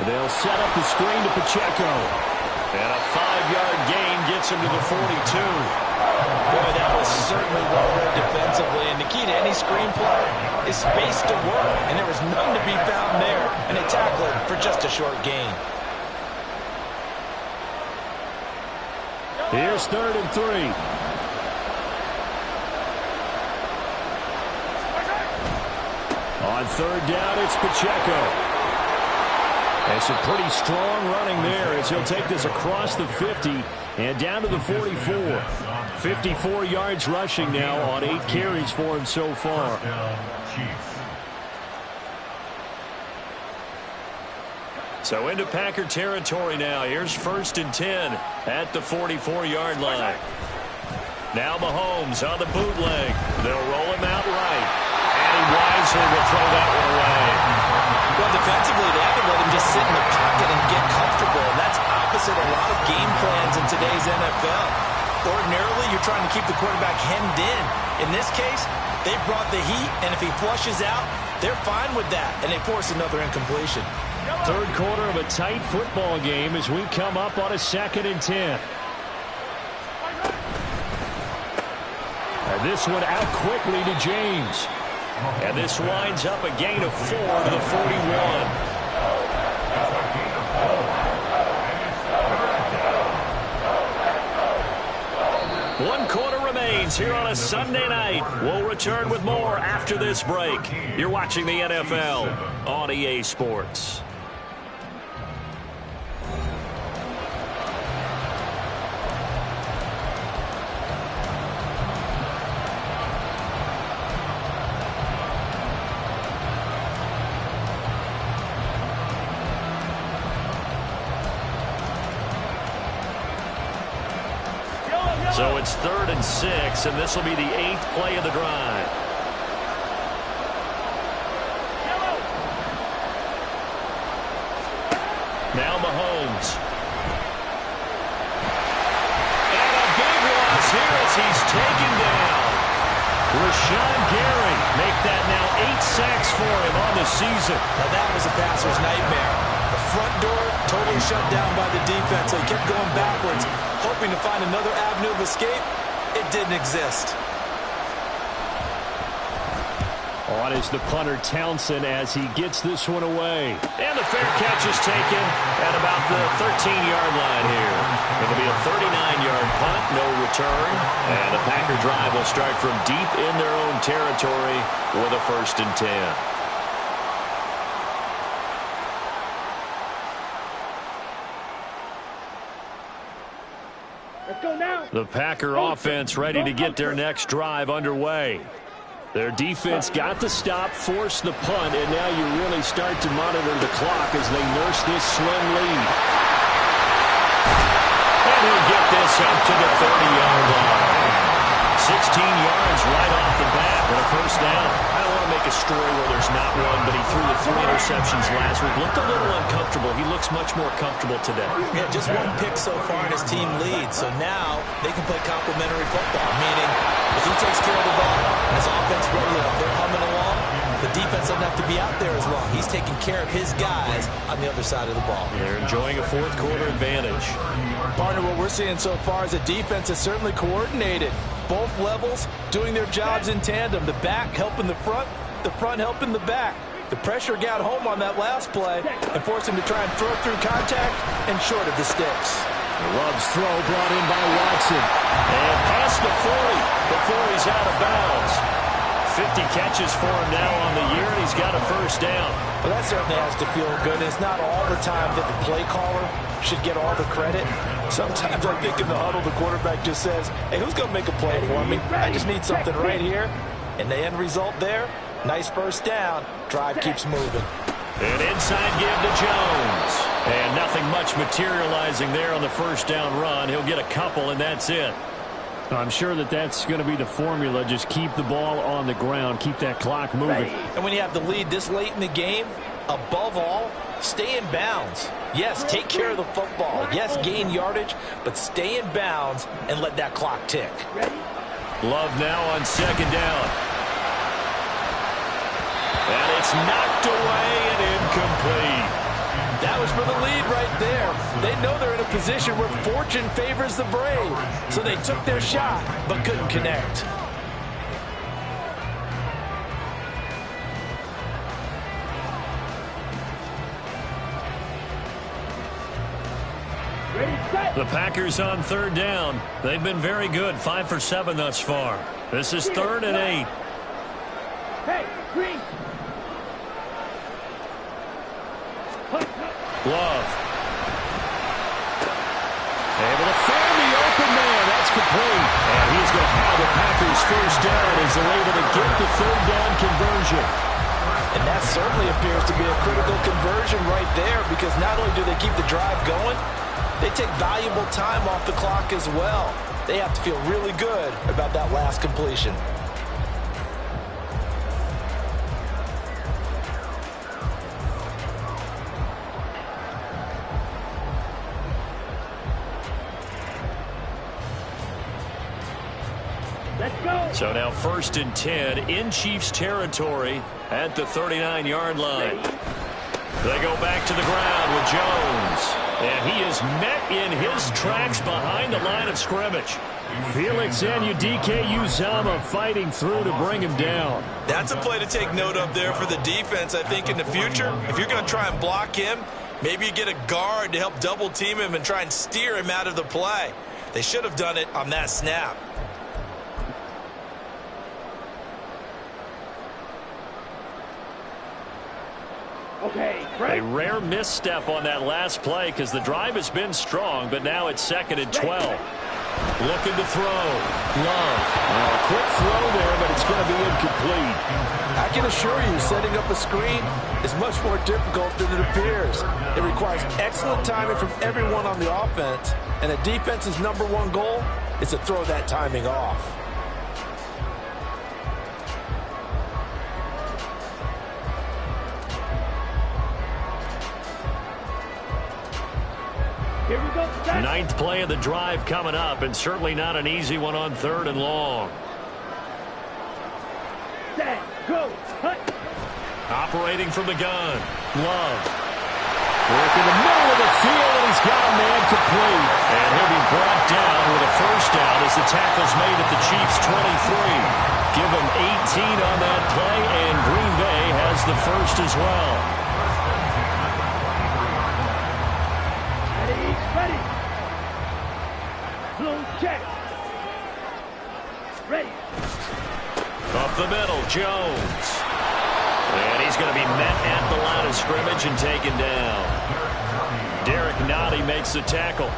Speaker 3: They'll set up the screen to Pacheco. And a 5-yard gain gets him to the 42.
Speaker 4: Boy, that was certainly well read defensively. And the key to any screen play is space to work. And there was none to be found there. And they tackle it for just a short gain.
Speaker 3: Here's 3rd and 3. On 3rd down, it's Pacheco. It's a pretty strong running there as he'll take this across the 50 and down to the 44. 54 yards rushing now on 8 carries for him so far. So into Packer territory now. Here's 1st and 10 at the 44-yard line. Now Mahomes on the bootleg. They'll roll him out right. And he wisely will throw that one away.
Speaker 4: Well, defensively, they have to let him just sit in the pocket and get comfortable. And that's opposite a lot of game plans in today's NFL. Ordinarily, you're trying to keep the quarterback hemmed in. In this case, they brought the heat, and if he flushes out, they're fine with that, and they force another incompletion.
Speaker 3: 3rd quarter of a tight football game as we come up on a 2nd and 10. And this one out quickly to James. And this winds up a gain of 4 to the 41. One quarter remains here on a Sunday night. We'll return with more after this break. You're watching the NFL on EA Sports. So it's 3rd and 6, and this will be the 8th play of the drive. Now Mahomes. And a big loss here as he's taken down. Rashawn Gary make that now 8 sacks for him on the season.
Speaker 9: Now that was a passer's nightmare. The front door totally shut down by the defense, so he kept going backwards, hoping to find another avenue of escape. It didn't exist.
Speaker 3: On is the punter Townsend as he gets this one away. And the fair catch is taken at about the 13-yard line here. It'll be a 39-yard punt, no return. And the Packer drive will start from deep in their own territory with a 1st and 10.
Speaker 5: Let's go now.
Speaker 3: The Packer offense ready to get their next drive underway. Their defense got the stop, forced the punt, and now you really start to monitor the clock as they nurse this slim lead. And he'll get this up to the 30-yard line. 16 yards right off the bat with a 1st down.
Speaker 9: I don't want to
Speaker 3: make a story where there's not one, but he threw the 3 interceptions last week. Looked a little uncomfortable. He looks much more comfortable today.
Speaker 4: Yeah, just 1 pick so far and his team leads. So now they can play complementary football, meaning if he takes care of the ball and his offense ready, they're humming along, the defense doesn't have to be out there as long. He's taking care of his guys on the other side of the ball.
Speaker 3: They're enjoying a 4th quarter advantage.
Speaker 4: Partner, what we're seeing so far is the defense is certainly coordinated. Both levels doing their jobs in tandem. The back helping the front helping the back. The pressure got home on that last play and forced him to try and throw through contact and short of the sticks.
Speaker 3: Love's throw brought in by Watson. And past the 40 before he's out of bounds. 50 catches for him now on the year, and he's got a first down.
Speaker 4: Well, that certainly has to feel good. And it's not all the time that the play caller should get all the credit. Sometimes I think in the huddle, the quarterback just says, hey, who's going to make a play for me? I just need something right here. And the end result there, nice first down. Drive keeps moving.
Speaker 3: An inside give to Jones. And nothing much materializing there on the first down run. He'll get a couple, and that's it.
Speaker 7: I'm sure that's going to be the formula. Just keep the ball on the ground. Keep that clock moving.
Speaker 4: And when you have the lead this late in the game, above all, stay in bounds. Yes, take care of the football. Yes, gain yardage, but stay in bounds and let that clock tick.
Speaker 3: Love now on 2nd down. And it's knocked away and incomplete.
Speaker 4: That was for the lead right there. They know they're in a position where fortune favors the brave. So they took their shot, but couldn't connect.
Speaker 3: The Packers on 3rd down. They've been very good, 5 for 7 thus far. This is 3rd and 8.
Speaker 5: Hey, Green.
Speaker 3: Love. Able to find the open man. That's complete. And he's going to have the Packers first down as they're able to get the 3rd down conversion.
Speaker 4: And that certainly appears to be a critical conversion right there, because not only do they keep the drive going, they take valuable time off the clock as well. They have to feel really good about that last completion.
Speaker 3: So now 1st and 10 in Chiefs territory at the 39-yard line. They go back to the ground with Jones. And he is met in his tracks behind the line of scrimmage.
Speaker 7: Felix Anudike-Uzomah fighting through to bring him down.
Speaker 8: That's a play to take note of there for the defense, I think, in the future. If you're going to try and block him, maybe you get a guard to help double team him and try and steer him out of the play. They should have done it on that snap.
Speaker 5: Okay,
Speaker 3: a rare misstep on that last play because the drive has been strong, but now it's 2nd and 12. Looking to throw. Love.
Speaker 7: A quick throw there, but it's going to be incomplete.
Speaker 4: I can assure you, setting up a screen is much more difficult than it appears. It requires excellent timing from everyone on the offense, and the defense's #1 goal is to throw that timing off.
Speaker 5: Here we go.
Speaker 3: 9th play of the drive coming up, and certainly not an easy one on 3rd and long.
Speaker 5: Set, go, hut.
Speaker 3: Operating from the gun. Love. Work in the middle of the field, and he's got a man complete. And he'll be brought down with a first down as the tackle's made at the Chiefs' 23. Give him 18 on that play, and Green Bay has the first as well.
Speaker 5: Ready. Blue check. Ready.
Speaker 3: Up the middle, Jones. And he's going to be met at the line of scrimmage and taken down. Derek Nottie makes the tackle.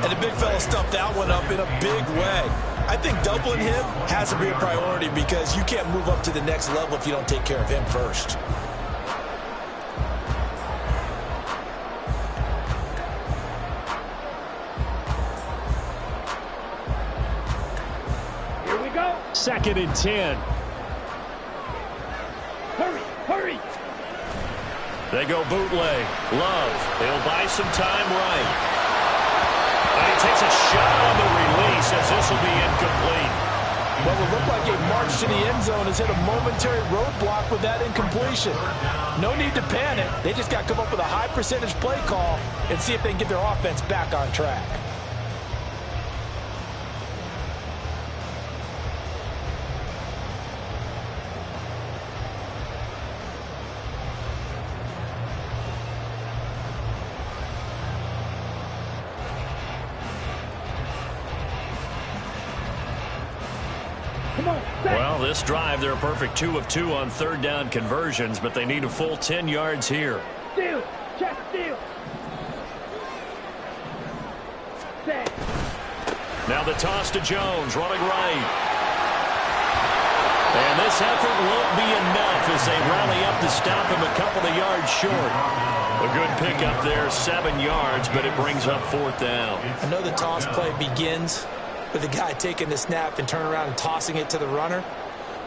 Speaker 8: And the big fella stuffed that one up in a big way. I think doubling him has to be a priority because you can't move up to the next level if you don't take care of him first.
Speaker 5: Here we go.
Speaker 7: 2nd and 10.
Speaker 3: They go bootleg. Love. He'll buy some time right. And he takes a shot on the release as this will be incomplete.
Speaker 8: What will look like a march to the end zone has hit a momentary roadblock with that incompletion. No need to panic. They just got to come up with a high percentage play call and see if they can get their offense back on track.
Speaker 3: Well, this drive, they're a perfect 2 of 2 on third down conversions, but they need a full 10 yards here.
Speaker 5: Steal. Check steal. Set.
Speaker 3: Now the toss to Jones, running right. And this effort won't be enough as they rally up to stop him a couple of yards short. A good pickup there, 7 yards, but it brings up fourth down.
Speaker 8: I know the toss play begins with the guy taking the snap and turn around and tossing it to the runner.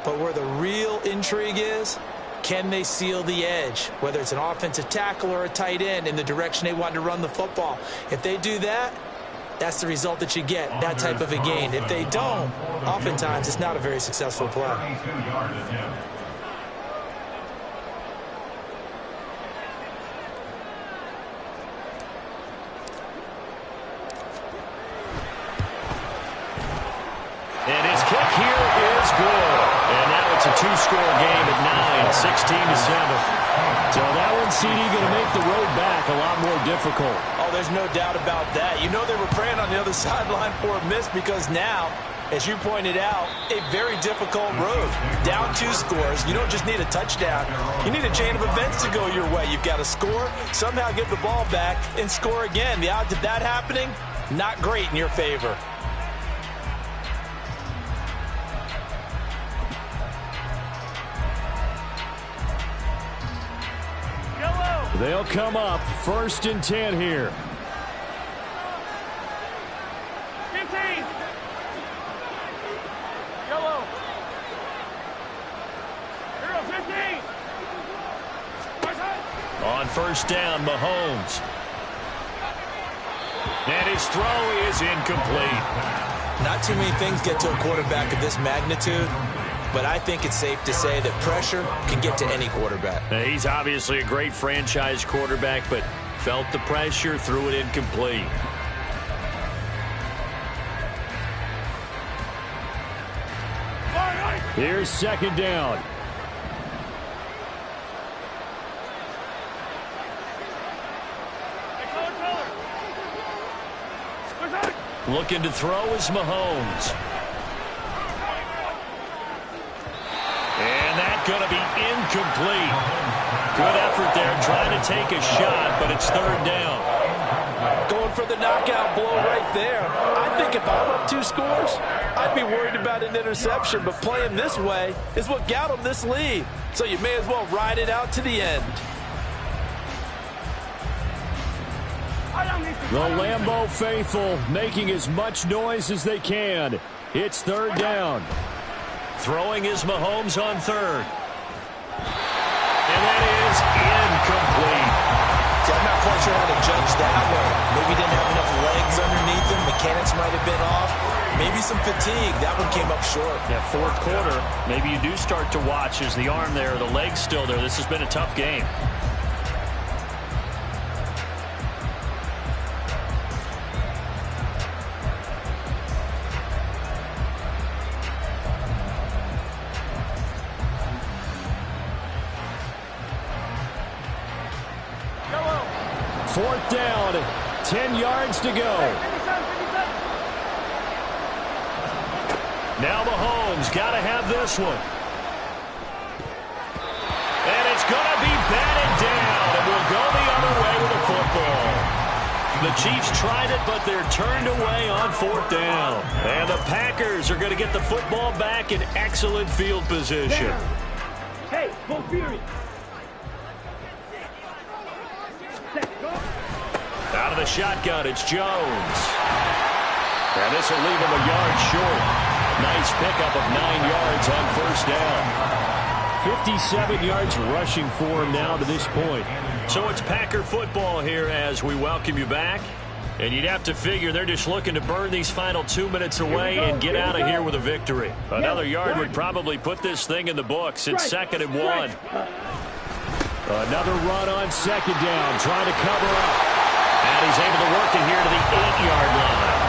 Speaker 8: But where the real intrigue is, can they seal the edge, whether it's an offensive tackle or a tight end, in the direction they want to run the football? If they do that, that's the result that you get, that type of a gain. If they don't, oftentimes it's not a very successful play.
Speaker 3: And his kick here is good. And now it's a two-score game at 9, 16-7.
Speaker 7: So that one, CD, going to make the road back a lot more difficult.
Speaker 8: Oh, there's no doubt about that. You know they were praying on the other sideline for a miss because now, as you pointed out, a very difficult road. Down 2 scores. You don't just need a touchdown. You need a chain of events to go your way. You've got to score, somehow get the ball back, and score again. The odds of that happening, not great in your favor.
Speaker 7: They'll come up 1st and 10 here.
Speaker 5: 15. Yellow. 15.
Speaker 3: On 1st down, Mahomes. And his throw is incomplete.
Speaker 8: Not too many things get to a quarterback of this magnitude, but I think it's safe to say that pressure can get to any quarterback.
Speaker 3: He's obviously a great franchise quarterback, but felt the pressure, threw it incomplete.
Speaker 7: Here's 2nd down.
Speaker 3: Looking to throw is Mahomes. And that's going to be incomplete. Good effort there trying to take a shot, but it's 3rd down.
Speaker 8: Going for the knockout blow right there. I think if I'm up 2 scores, I'd be worried about an interception, but playing this way is what got them this lead. So you may as well ride it out to the end.
Speaker 7: The Lambeau faithful making as much noise as they can. It's 3rd down.
Speaker 3: Throwing is Mahomes on 3rd. And that is incomplete.
Speaker 8: See, I'm not quite sure how to judge that one. Maybe he didn't have enough legs underneath him. Mechanics might have been off. Maybe some fatigue. That one came up short.
Speaker 3: Yeah, 4th quarter, maybe you do start to watch as the arm there, the leg's still there. This has been a tough game.
Speaker 7: Fourth down, 10 yards to go.
Speaker 3: Now Mahomes got to have this one. And it's going to be batted down, and we'll go the other way with the football. The Chiefs tried it, but they're turned away on 4th down. And the Packers are going to get the football back in excellent field position.
Speaker 5: Hey, go Fury.
Speaker 3: Out of the shotgun, it's Jones. And this will leave him a yard short. Nice pickup of 9 yards on 1st down.
Speaker 7: 57 yards rushing for him now to this point.
Speaker 3: So it's Packer football here as we welcome you back. And you'd have to figure they're just looking to burn these final 2 minutes away and get out of here with a victory. Another yard would probably put this thing in the books. It's 2nd and 1.
Speaker 7: Another run on 2nd down, trying to cover up.
Speaker 3: And he's able to work it here to the 8-yard line.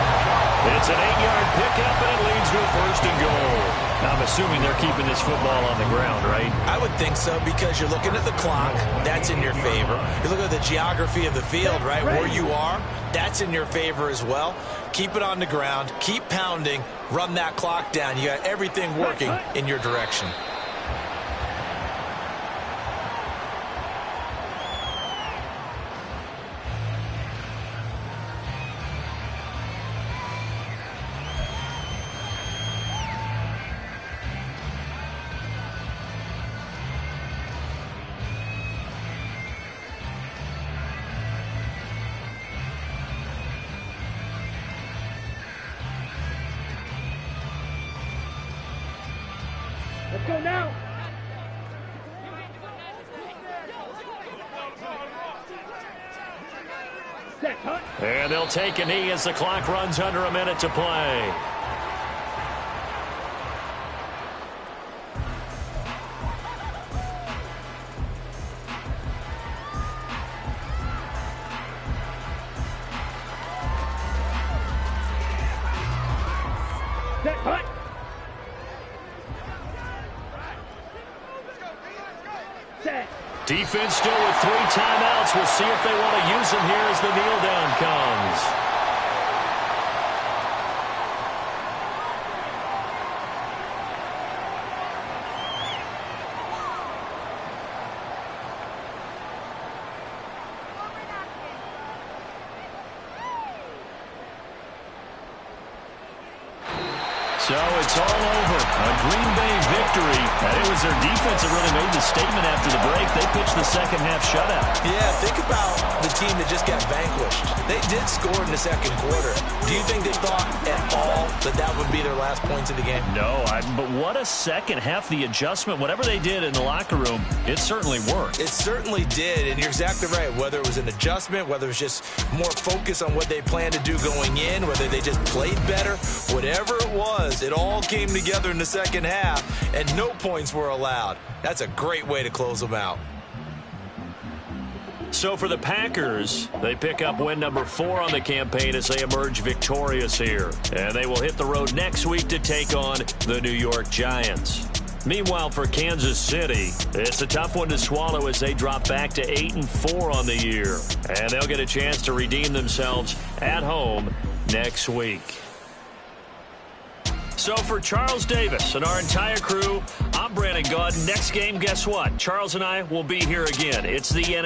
Speaker 3: It's an 8-yard pickup, and it leads to a 1st and goal. I'm assuming they're keeping this football on the ground, right?
Speaker 9: I would think so, because you're looking at the clock. That's in your favor. You look at the geography of the field, right, where you are. That's in your favor as well. Keep it on the ground. Keep pounding. Run that clock down. You got everything working in your direction.
Speaker 5: Let's go now. Set, huh?
Speaker 3: And they'll take a knee as the clock runs under a minute to play.
Speaker 5: Set, huh?
Speaker 3: Defense still with 3 timeouts. We'll see if they want to use them here as the kneel down comes. So it's all over. A Green Bay victory. And it was their defense that really made the statement after the break. They pitched the second half shutout.
Speaker 9: Yeah, think about the team that just got vanquished. They did score in the second quarter. Do you think they thought at all that that would be their last points of the game?
Speaker 3: No, but what a second half. The adjustment, whatever they did in the locker room, it certainly worked.
Speaker 9: It certainly did, and you're exactly right. Whether it was an adjustment, whether it was just more focus on what they planned to do going in, whether they just played better, whatever it was, it all came together in the second half, and no points were allowed. That's a great way to close them out.
Speaker 3: So for the Packers, they pick up win number 4 on the campaign as they emerge victorious here. And they will hit the road next week to take on the New York Giants. Meanwhile, for Kansas City, it's a tough one to swallow as they drop back to 8-4 on the year. And they'll get a chance to redeem themselves at home next week. So for Charles Davis and our entire crew, I'm Brandon Gaudin. Next game, guess what? Charles and I will be here again. It's the NFL.